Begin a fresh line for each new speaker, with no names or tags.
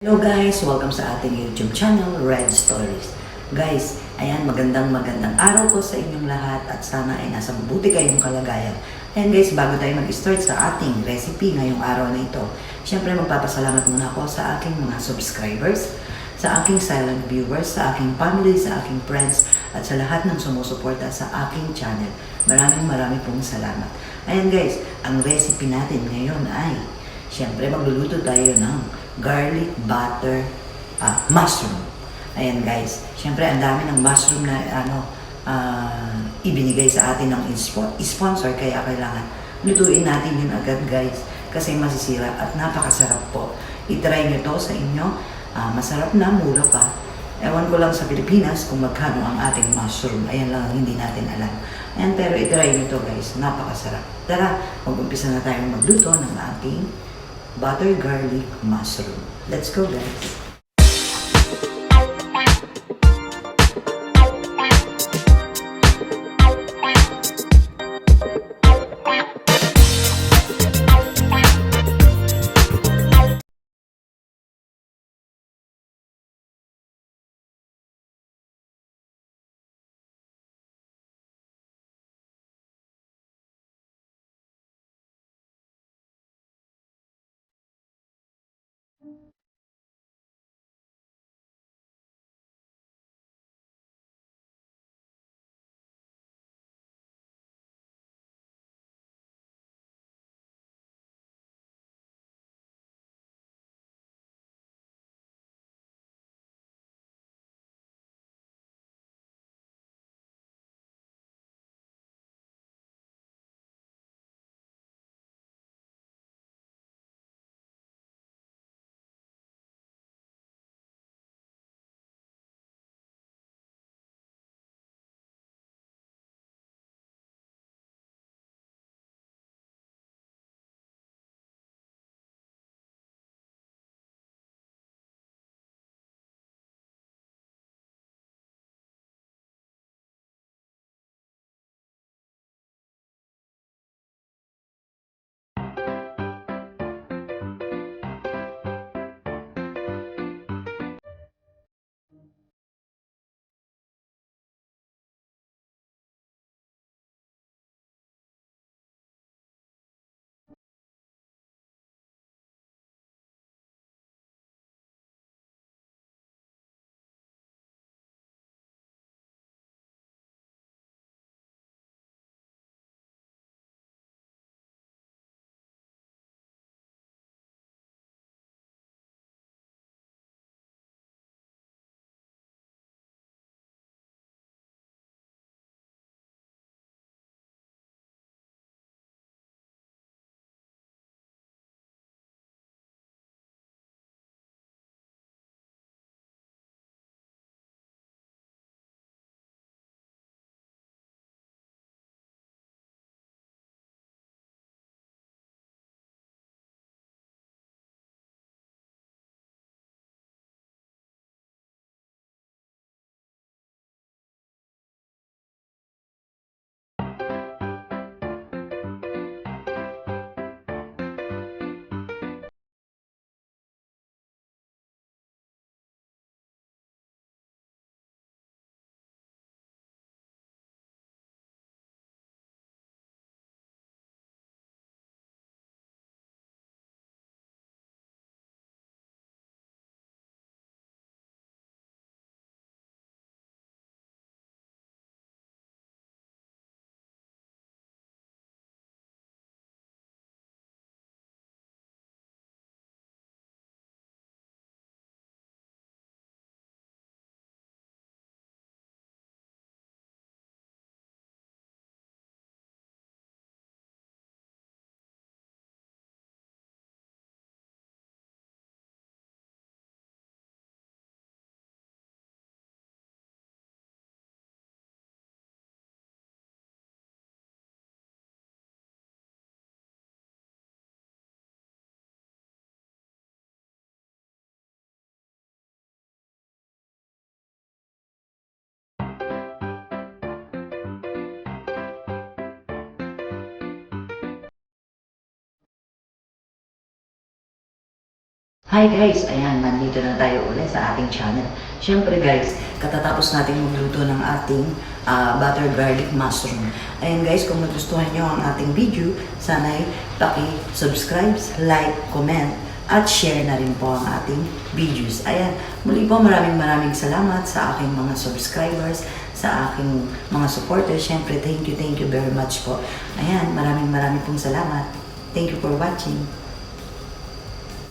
Hello guys! Welcome sa ating YouTube channel, Red Stories. Guys, ayan, magandang araw po sa inyong lahat at sana ay nasa mabuti kayong kalagayan. Ayan guys, bago tayo mag-start sa ating recipe ngayong araw na ito, syempre magpapasalamat muna ako sa aking mga subscribers, sa aking silent viewers, sa aking family, sa aking friends, at sa lahat ng sumusuporta sa aking channel. Maraming pong salamat. Ayan guys, ang recipe natin ngayon ay, syempre magluluto tayo ng garlic butter mushroom. Ayan guys, syempre ang dami ng mushroom na ibinigay sa atin ng sponsor, kaya kailangan lutuin natin yun agad guys kasi masisira at napakasarap po. I-try nyo to sa inyo. Masarap na, mura pa. Ewan ko lang sa Pilipinas kung magkano ang ating mushroom. Ayan lang ang hindi natin alam. Ayan, pero i-try nyo to guys, napakasarap. Tara, mag-umpisa na tayong magluto ng ating butter garlic mushroom. Let's go guys! Hi guys! Ayan, nandito na tayo ulit sa ating channel. Siyempre guys, katatapos natin magluto ng ating butter garlic mushroom. Ayan guys, kung nagustuhan nyo ang ating video, sana'y paki-subscribe, like, comment, at share na rin po ang ating videos. Ayan, muli po maraming salamat sa aking mga subscribers, sa aking mga supporters. Siyempre, thank you very much po. Ayan, maraming pong salamat. Thank you for watching.